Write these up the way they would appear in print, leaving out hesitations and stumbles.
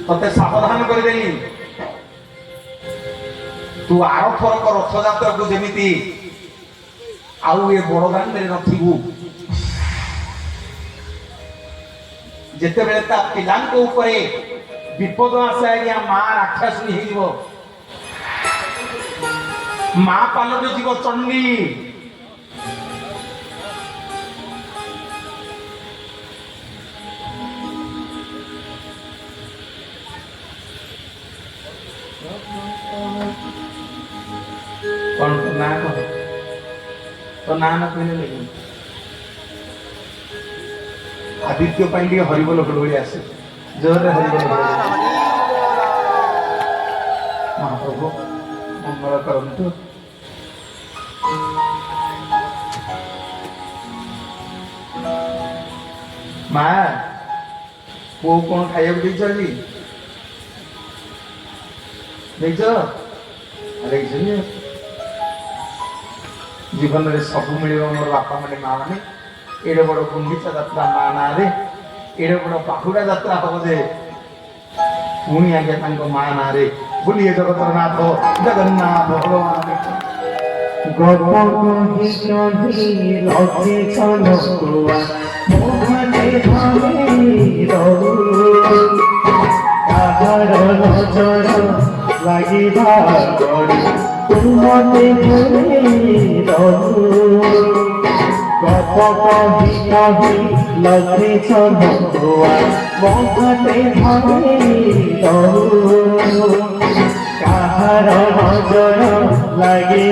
ते सावधान करदेली तू आर थरक रथयात्रा को जमीती आउ ए बड़दान में नथिबू जेते बेले ता पिलांक ऊपरे विपद आसे आज्ञा मां राक्षसनी हेइबो मां पालटे जीव चंडी कौन ना तो ना ना कहले लेकिन आदित्य पाई हरिबोल गड़बड़ी आसे जोर हरिबोल महाप्रभु मंगल करंतु माँ पु कौन खाइबा देछ देख अरे जीवन में सब मिल मोर बापा मैंने माँ मैंने एड़े बड़ गुंडीचा जात्रा माँ ना रे एड़े बड़ बाहुड़ा जात्रा हम जे पुणी आज्ञा माँ ना रे बोलिए जगतनाथ जगन्नाथ भगवान तुमते गप कही कही लगे छुआ मते कहार नजर लगे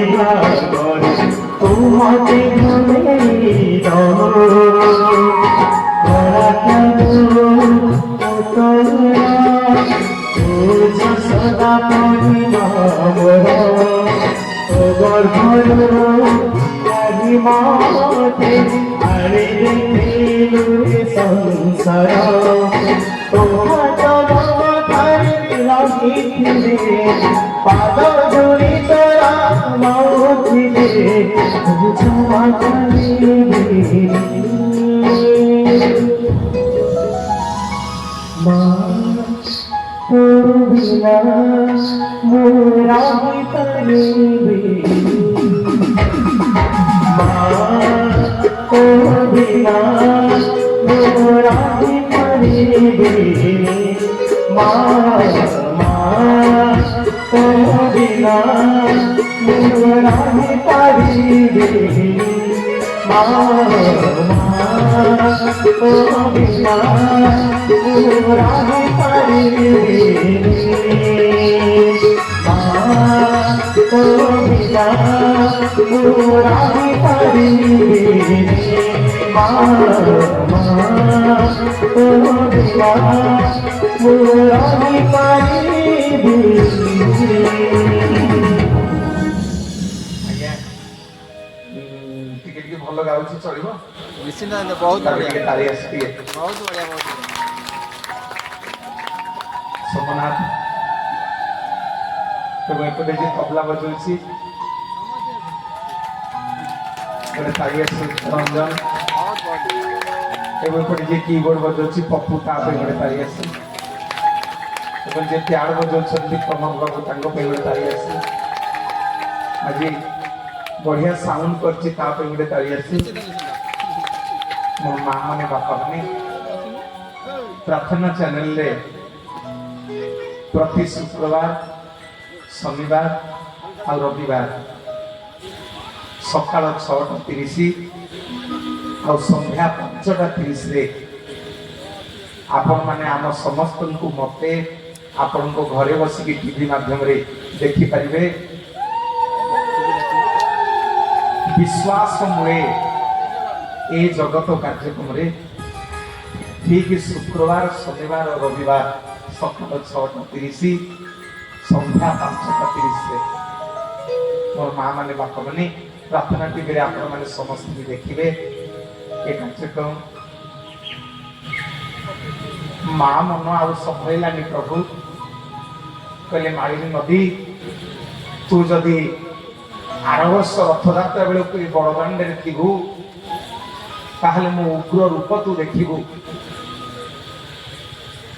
तुमते सदा माते अरे संसार पाद जोड़ी तोरा मौथिले मोरा बिना मोरा बिना मोरा बिना भल गाउछि चलिबो निश्चित बहुत बढ़िया ताली आसी बहुत बढ़िया सोमनाथ तो एपटे जे तबला बजाउछि गोटे ताली आसी रंजन एपटे जे कीबोर्ड बजाउछि पप्पू ता पे गोटे ताली आसी एपटे जे प्यार बजाउछन्ति प्रमोद बाबू तांको पे गोटे ताली आसी आज बढ़िया साउंड करछि ता पे गोटे ताली आसी मोर माँ माने बापा माने प्रार्थना चैनल ले प्रति शुक्रवार शनिवार और रविवार सकाल 6:30 और संध्या 5:30 रे आपण माने आम समस्त को मते आपण को घरे बसी की टीवी माध्यम रे देखि परिबे विश्वास मुळे ए जगत कार्यक्रम रे ठीक शुक्रवार शनिवार और रविवार सकाल 6:30 संध्या 5:30 से मोर माँ माने बापा माने प्रार्थना टीवी आपण माने समस्त भी देखिबे ए कार्यक्रम माँ मन आ संभलानी प्रभु कहले मालिनी नदी तू जदि आर वर्ष रथयात्रा बेलू बड़दाण्डे थीबू ताहले मो उग्र रूप तू देखिबू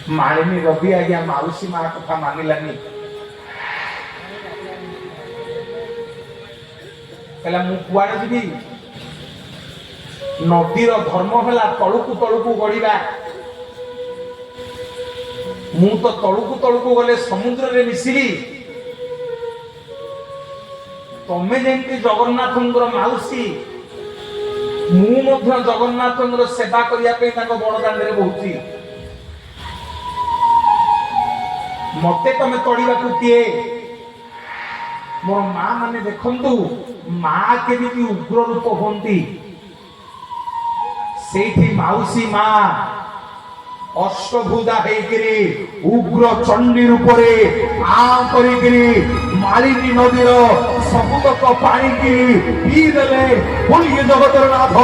ମାଳିନୀ ରବି ଆଜ୍ଞା ମାଉସୀ ମା କଥା ମାନିଲାନି। କହିଲା ମୁଁ କୁଆଡେ ଯିବି? ନଦୀର ଧର୍ମ ହେଲା ତଳୁକୁ ତଳୁକୁ ଗଡ଼ିବା। ମୁଁ ତ ତଳୁକୁ ତଳୁକୁ ଗଲେ ସମୁଦ୍ରରେ ମିଶିବି। ତମେ ଯେମିତି ଜଗନ୍ନାଥଙ୍କର ମାଉସୀ, ମୁଁ ମଧ୍ୟ ଜଗନ୍ନାଥଙ୍କର ସେବା କରିବା ପାଇଁ ତାଙ୍କ ବଡ଼ଦାଣ୍ଡରେ ବହୁଛି। ମତେ ତମେ ତଳିବାକୁ କିଏ? ମୋର ମା ମାନେ ଦେଖନ୍ତୁ, ମା କେମିତି ଉଗ୍ର ରୂପ ହୁଅନ୍ତି। ସେଇଠି ମାଉସୀ ମା ଅଷ୍ଟଭୁଜା ହେଇକିରି ଉଗ୍ର ଚଣ୍ଡୀ ରୂପରେ କରିକିରି ମାଳିନୀ ନଦୀର ସବୁତକ ପାଣିକି ପିଇଦେଲେ। ବୋଲିଏ ଜଗତର ନାଥ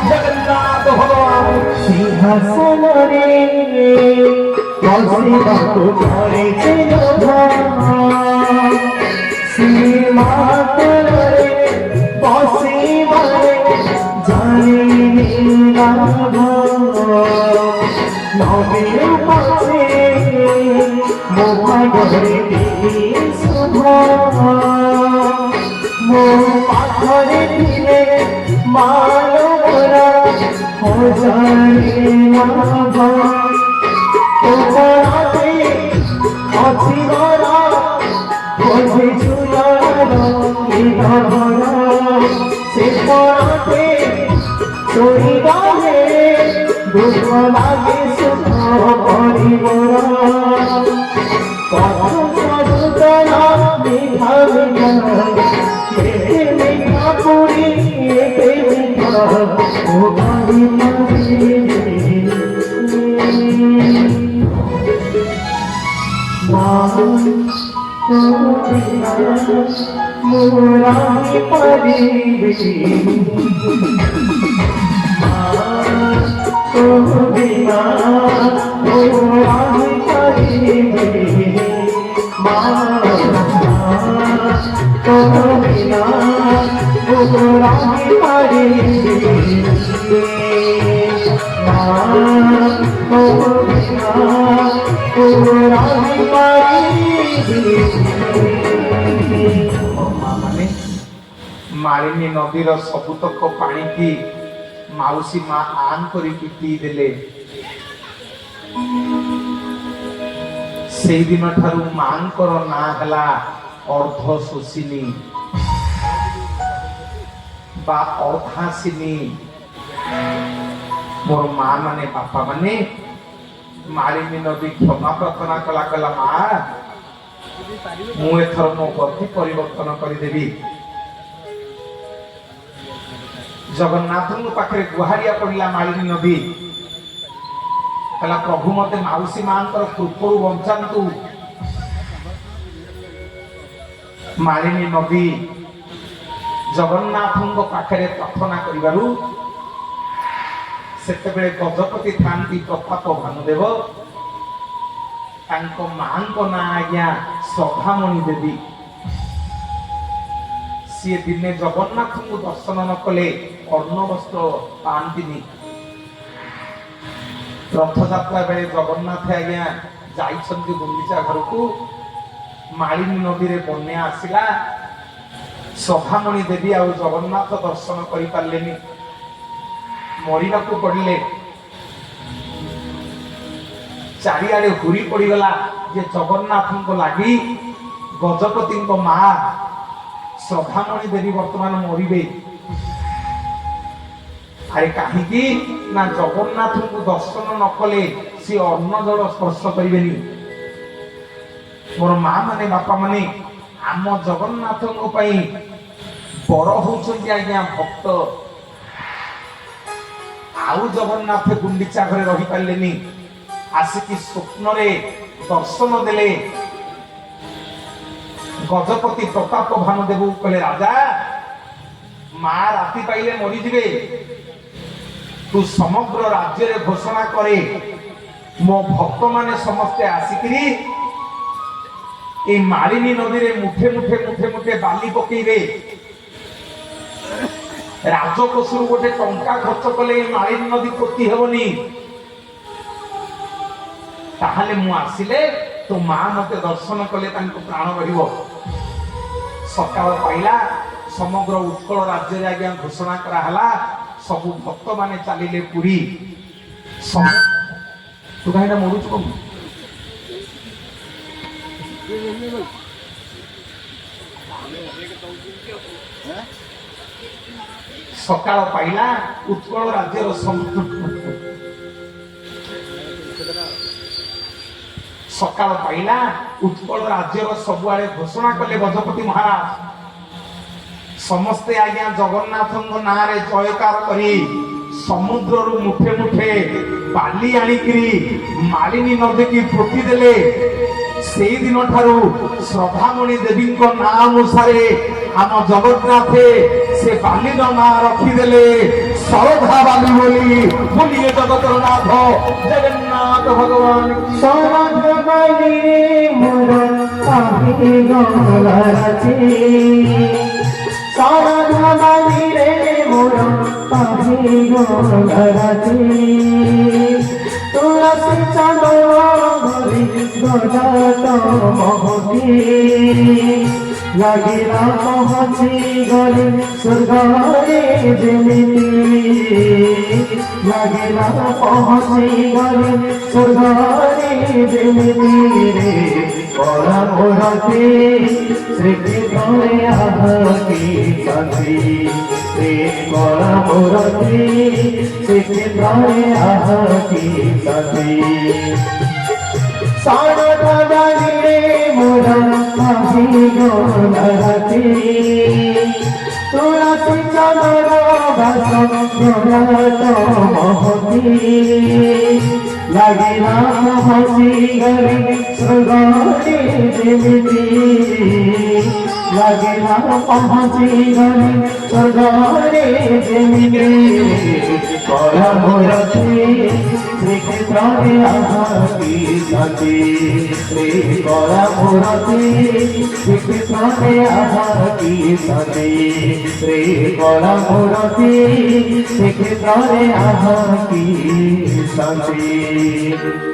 ଜଗନ୍ନାଥ ଭଗବାନ। ସିଂହାସନରେ ବସିବାକୁ ଧରିছে ସୀମାତରେ ବସିବାରେ ଜାଣିନି ଲାଭ। ନବୀନ ପଛେ ମୋ ଭାଗରେ ଦେବି ଶୁଭ। ମୋ ପାଖରେ ଥିଲେ ମାନବର ହଜାରେ ଲାଭ। ଉପରାতে ଅଛି ଘର ବୋଝେ ଝୁଲର ଘର। ସେ ପରାতে ଶୋଇବାରେ ଦୁଃଖ ଲାଗେ ସୁଖ ପରିବର। ପଥୁ ସଦୁତର ମିଠା ମିଠା ଏତେ ମିଠା ପୁରୀ ଏତେ ମିଠା ଓ ଗାଡ଼ି মুরারি পরিবেশি বিনা মুরারি পরিবেশি বিনা মুরারি পরিবেশি ମାଳିନୀ ନଦୀର ସବୁତକ ପାଣିକି ମାଉସୀ ମା ଆନ୍ କରିକି ପିଇଦେଲେ। ସେଇଦିନ ଠାରୁ ମାଙ୍କର ନାଁ ହେଲା ଅର୍ଦ୍ଧ ଶୋଷିନୀ ବା ଅର୍ଦ୍ଧାସିନୀ। ମୋର ମା ମାନେ ବାପା ମାନେ ମାଳିନୀ ନଦୀ କ୍ଷମା ପ୍ରାର୍ଥନା କଲା, କହିଲା ମା ମୁଁ ଏଥର ମୋ ଗତି ପରିବର୍ତ୍ତନ କରିଦେବି। ଜଗନ୍ନାଥଙ୍କ ପାଖରେ ଗୁହାରିଆ ପଡିଲା ମାଳିନୀ ନଦୀ। କହିଲା ପ୍ରଭୁ ମତେ ମାଉସୀ ମାଙ୍କର କୃପରୁ ବଞ୍ଚାନ୍ତୁ। ମାଳିନୀ ନଦୀ ଜଗନ୍ନାଥଙ୍କ ପାଖରେ ପ୍ରାର୍ଥନା କରିବାରୁ ସେତେବେଳେ ଗଜପତି ଥାନ୍ତି ପ୍ରତାପ ଭାନୁଦେବ। ତାଙ୍କ ମାଙ୍କ ନାଁ ଆଜ୍ଞା ସଭାମଣି ଦେବୀ। ସିଏ ଦିନେ ଜଗନ୍ନାଥଙ୍କୁ ଦର୍ଶନ ନ କଲେ ଅନ୍ନ ବସ୍ତ୍ର ପାଆନ୍ତିନି। ରଥଯାତ୍ରା ବେଳେ ଜଗନ୍ନାଥ ଆଜ୍ଞା ଯାଇଛନ୍ତି ଗୁଣ୍ଡିଚା ଘରକୁ। ମାଳିନୀ ନଦୀରେ ବନ୍ୟା ଆସିଲା। ସଭାମଣି ଦେବୀ ଆଉ ଜଗନ୍ନାଥ ଦର୍ଶନ କରିପାରିଲେନି, ମରିବାକୁ ପଡ଼ିଲେ। ଚାରିଆଡେ ହୁରି ପଡିଗଲା ଯେ ଜଗନ୍ନାଥଙ୍କ ଲାଗି ଗଜପତିଙ୍କ ମା ସଭାମଣି ଦେବୀ ବର୍ତ୍ତମାନ ମରିବେ। ଆରେ କାହିଁକି ନା ଜଗନ୍ନାଥଙ୍କୁ ଦର୍ଶନ ନ କଲେ ସିଏ ଅନ୍ନ ଜଳ ସ୍ପର୍ଶ କରିବେନି। ମୋର ମା ମାନେ ବାପା ମାନେ ଆମ ଜଗନ୍ନାଥଙ୍କ ପାଇଁ ବଡ ହଉଛନ୍ତି ଆଜ୍ଞା ଭକ୍ତ। ଆଉ ଜଗନ୍ନାଥ ଗୁଣ୍ଡିଚା ଘରେ ରହିପାରିଲେନି। ଆସିକି ସ୍ୱପ୍ନରେ ଦର୍ଶନ ଦେଲେ। ଗଜପତି ପ୍ରତାପ ଭାନୁଦେବ କହିଲେ ରାଜା ମା ରାତି ପାଇଲେ ମରିଯିବେ। ତୁ ସମଗ୍ର ରାଜ୍ୟରେ ଘୋଷଣା କରେ ମୋ ଭକ୍ତ ମାନେ ସମସ୍ତେ ଆସିକିରି এই মালিনী নদীরে মুঠে মুঠে মুঠে মুঠে বালি পকাইবে। রাজকোষରୁ ଗୋଟେ ଟଙ୍କା ଖର୍ଚ୍ଚ କଲେ এই মালিনী নদী ପୋତି ହେବନି। ତାହେଲେ ମୁଁ ଆସିଲେ ତୋ ମା ମତେ ଦର୍ଶନ କଲେ ତାଙ୍କ ପ୍ରାଣ ରହିବ। ସକାଳ ପାଇଲା, ସମଗ୍ର ଉତ୍କଳ ରାଜ୍ୟରେ ଆଜ୍ଞା ଘୋଷଣା କରାହେଲା, ସବୁ ଭକ୍ତ ମାନେ ଚାଲିଲେ ପୁରୀ। ତୁ କାହିଁଟା ମରୁଛୁ କବୁ? ସକାଳ ପାଇଲା, ଉତ୍କଳ ରାଜ୍ୟର ସକାଳ ପାଇଲା, ଉତ୍କଳ ରାଜ୍ୟର ସବୁଆଡେ ଘୋଷଣା କଲେ ଗଜପତି ମହାରାଜ। ସମସ୍ତେ ଆଜ୍ଞା ଜଗନ୍ନାଥଙ୍କ ନାଁରେ ଜୟକାର କରି ସମୁଦ୍ରରୁ ମୁଠେ ମୁଠେ ବାଲି ଆଣିକିରି ମାଳିନୀ ନଦୀକି ପୋତି ଦେଲେ। ସେଇଦିନ ଠାରୁ ଶ୍ରଦ୍ଧାମଣି ଦେବୀଙ୍କ ନାଁ ଅନୁସାରେ ଆମ ଜଗନ୍ନାଥେ ସେ ବାଲିର ନାଁ ରଖିଦେଲେ ଶରଧା ବାଲି ବୋଲି। ବୋଲିଏ ଜଗତର ନାଥ ଜଗନ୍ନାଥ ଭଗବାନ କି। ଶରଧା ବାଲି ମୋର ପାହି ଗଙ୍ଗରାତି, ଶରଧା ବାଲି ରେ ମୋର ପାହି ଗଙ୍ଗରାତି, ତୁଳସୀ ଚନ୍ଦନ ଧରି ଗଜତ ମହକି, ଲାଗିଲା ପହଞ୍ଚି ଗଲି ସ୍ୱର୍ଗରେ ଯେମିତି, ଲାଗିଲା ପହଞ୍ଚି ଗଲି ସ୍ୱର୍ଗରେ ଯେମିତି ରେ। କଳା ମୋରତି ଶ୍ରୀକ୍ଷେତ୍ରରେ ଆହତି କାନ୍ତି ରେ, କଳା ମୋରତି ଶ୍ରୀକ୍ଷେତ୍ରରେ ଆହତି କାନ୍ତି। ଶରଧା ବାଲିରେ ମୋର ପାହି ଗଙ୍ଗରାତି, ତୁଳସୀ ଚନ୍ଦନ ବାସ ଜଗତ ମହକି, ଲାଗିଲା ପହଞ୍ଚି ଗଲି ସ୍ୱର୍ଗରେ ଯେମିତି, ଲାଗିଲା ପହଞ୍ଚି ଗଲି ସ୍ୱର୍ଗରେ ଯେମିତି। କଳା ମୋରତି ଶ୍ରୀକ୍ଷେତ୍ରରେ ଆହତି କାନ୍ତି ରେ, କଳା ମୋରତି ଶ୍ରୀକ୍ଷେତ୍ରରେ ଆହତି କାନ୍ତି ରେ, କଳା ମୋରତି ଶ୍ରୀକ୍ଷେତ୍ରରେ ଆହତି କାନ୍ତି।